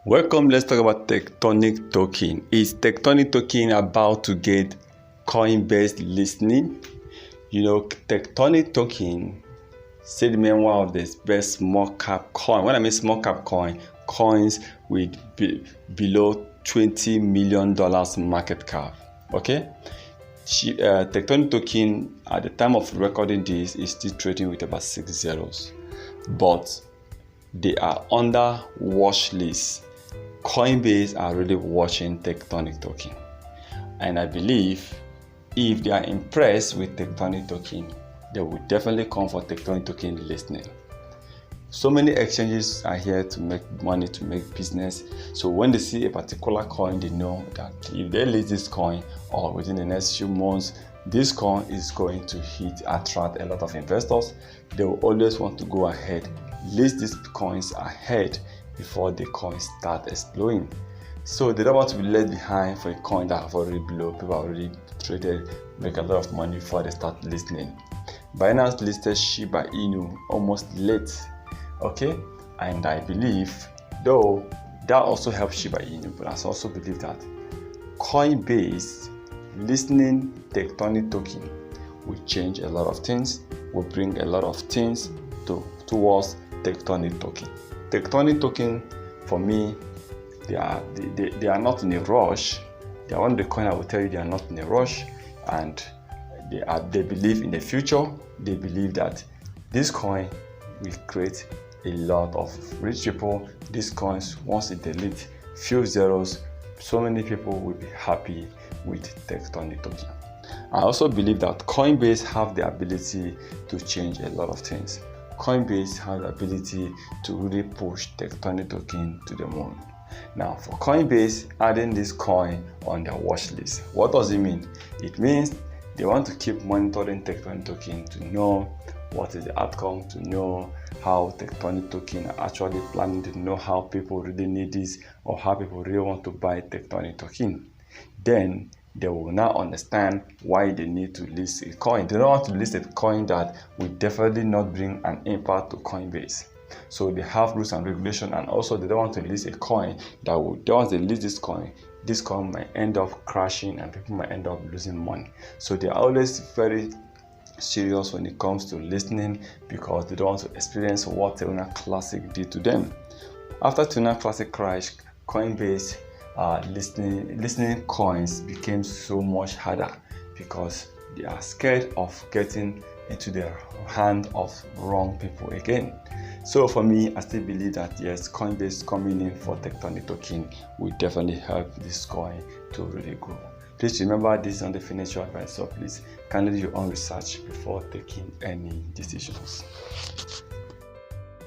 Welcome, let's talk about Tectonic token. Is Tectonic token about to get Coinbase listening? Tectonic token said one of the best small cap coin. When I mean small cap coin, coins with below $20 million market cap. Okay? Tectonic token at the time of recording this is still trading with about 6 zeros. But they are under watch list. Coinbase are really watching Tectonic token, and I believe if they are impressed with Tectonic token, they will definitely come for Tectonic token listening. So many exchanges are here to make money, to make business. So when they see a particular coin, they know that if they list this coin or within the next few months, this coin is going to attract a lot of investors. They will always want to go ahead, list these coins ahead before the coins start exploding. So they don't want to be left behind for a coin that have already blown. People have already traded, make a lot of money before they start listening. Binance listed Shiba Inu almost late, okay, and I believe though that also helped Shiba Inu, but I also believe that Coinbase listening Tectonic token will change a lot of things, will bring a lot of things towards Tectonic token. Tectonic token, for me, they are not in a rush. They are one of the coins I will tell you they are not in a rush, and they believe in the future. They believe that this coin will create a lot of rich people. These coins, once it deletes few zeros, so many people will be happy with Tectonic token. I also believe that Coinbase have the ability to change a lot of things. Coinbase has the ability to really push Tectonic token to the moon. Now, for Coinbase adding this coin on their watch list, what does it mean? It means they want to keep monitoring Tectonic token to know what is the outcome, to know how Tectonic token are actually planning, to know how people really need this or how people really want to buy Tectonic token. Then they will now understand why they need to list a coin. They don't want to list a coin that will definitely not bring an impact to Coinbase. So they have rules and regulation, and also they don't want to list a coin that will, once they list this coin might end up crashing and people might end up losing money. So they are always very serious when it comes to listening, because they don't want to experience what Tectonic Classic did to them. After Tectonic Classic crash, Coinbase listening coins became so much harder because they are scared of getting into the hand of wrong people again. So for me, I still believe that yes, Coinbase coming in for Tectonic token will definitely help this coin to really grow. Please remember, this is not the financial advice, so please kindly do your own research before taking any decisions.